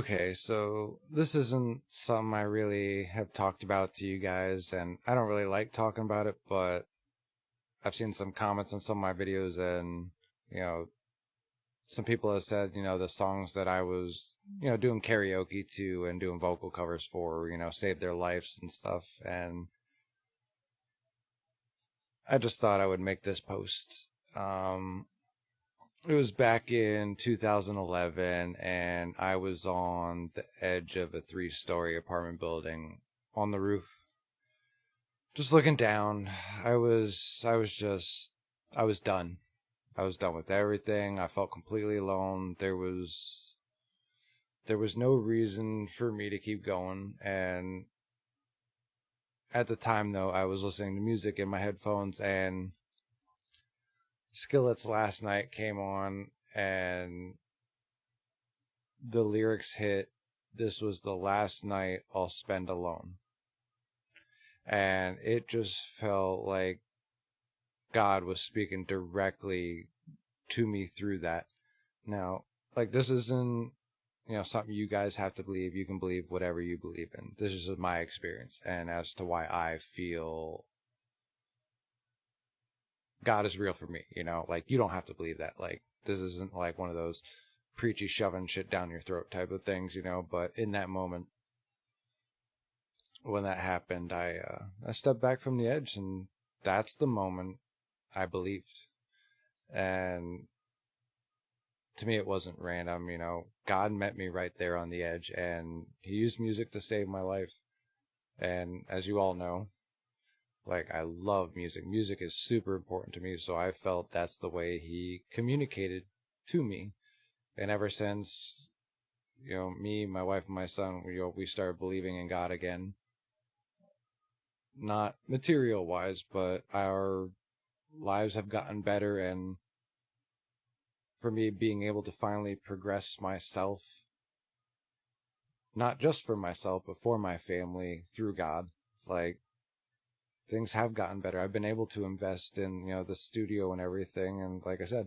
Okay, so this isn't something I really have talked about to you guys, and I don't really like talking about it, but I've seen some comments on some of my videos, and, you know, some people have said, the songs that I was, doing karaoke to and doing vocal covers for, saved their lives and stuff, and I just thought I would make this post. It was back in 2011, and I was on the edge of a three-story apartment building on the roof, just looking down. I was done. I was done with everything. I felt completely alone. There was no reason for me to keep going. And at the time, though, I was listening to music in my headphones, and Skillet's Last Night came on, and the lyrics hit, "This was the last night I'll spend alone." And it just felt like God was speaking directly to me through that. Now, like, this isn't, something you guys have to believe. You can believe whatever you believe in. This is my experience and as to why I feel God is real for me, like, you don't have to believe that. Like, this isn't like one of those preachy shoving shit down your throat type of things, but in that moment, when that happened, I stepped back from the edge, and that's the moment I believed. And to me, it wasn't random. God met me right there on the edge, and He used music to save my life. And as you all know, like, I love music. Music is super important to me, so I felt that's the way He communicated to me. And ever since, me, my wife, and my son, we started believing in God again. Not material wise, but our lives have gotten better, and for me, being able to finally progress myself, not just for myself, but for my family through God. It's like, things have gotten better. I've been able to invest in, the studio and everything. And like I said,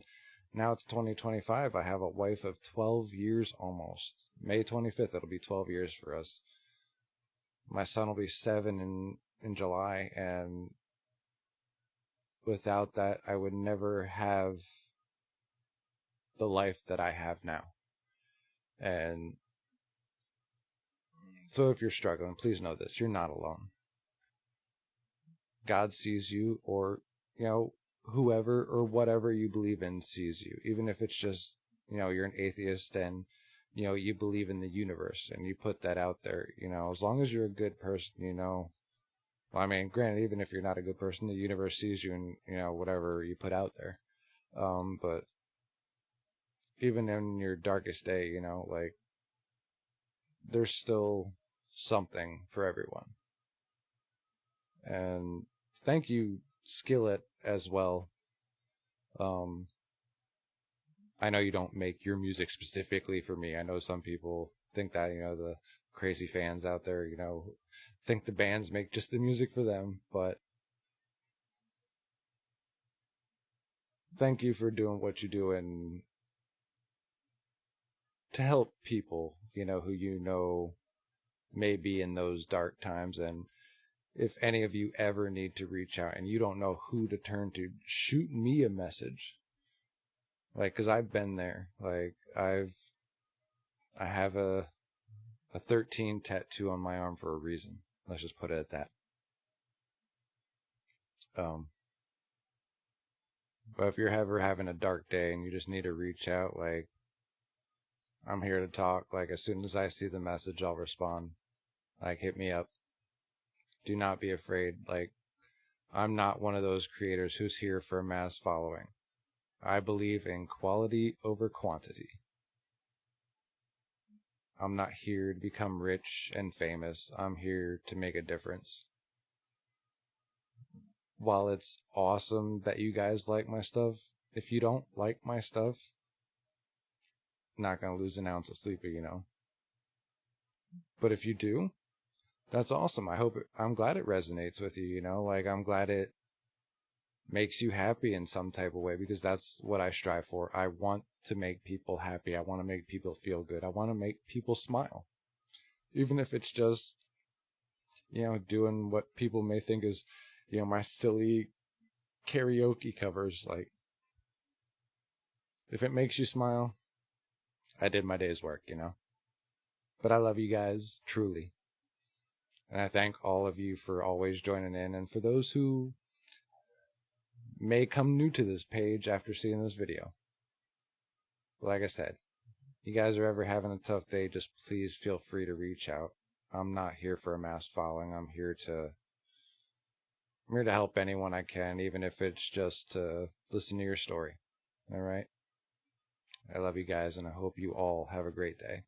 now it's 2025. I have a wife of 12 years almost. May 25th, it'll be 12 years for us. My son will be 7 in July. And without that, I would never have the life that I have now. And so if you're struggling, please know this: you're not alone. God sees you, or, whoever or whatever you believe in sees you. Even if it's just, you're an atheist and, you believe in the universe and you put that out there, as long as you're a good person, well, I mean, granted, even if you're not a good person, the universe sees you and, whatever you put out there. But even in your darkest day, like, there's still something for everyone. And thank you, Skillet, as well. Um, I know you don't make your music specifically for me. I know some people think that, the crazy fans out there, think the bands make just the music for them. But thank you for doing what you do and to help people, who may be in those dark times. And if any of you ever need to reach out and you don't know who to turn to, shoot me a message. Like, cause I've been there. Like, I have a 13 tattoo on my arm for a reason. Let's just put it at that. Um, but if you're ever having a dark day and you just need to reach out, like, I'm here to talk. Like, as soon as I see the message, I'll respond. Like, hit me up. Do not be afraid. Like, I'm not one of those creators who's here for a mass following. I believe in quality over quantity. I'm not here to become rich and famous. I'm here to make a difference. While it's awesome that you guys like my stuff, if you don't like my stuff, not gonna lose an ounce of sleep, But if you do, that's awesome. I'm glad it resonates with you, Like, I'm glad makes you happy in some type of way, because that's what I strive for. I want to make people happy. I want to make people feel good. I want to make people smile. Even if it's just, doing what people may think is, my silly karaoke covers. Like, if it makes you smile, I did my day's work. But I love you guys, truly. And I thank all of you for always joining in. And for those who may come new to this page after seeing this video, like I said, you guys are ever having a tough day, just please feel free to reach out. I'm not here for a mass following. I'm here to help anyone I can, even if it's just to listen to your story. All right? I love you guys, and I hope you all have a great day.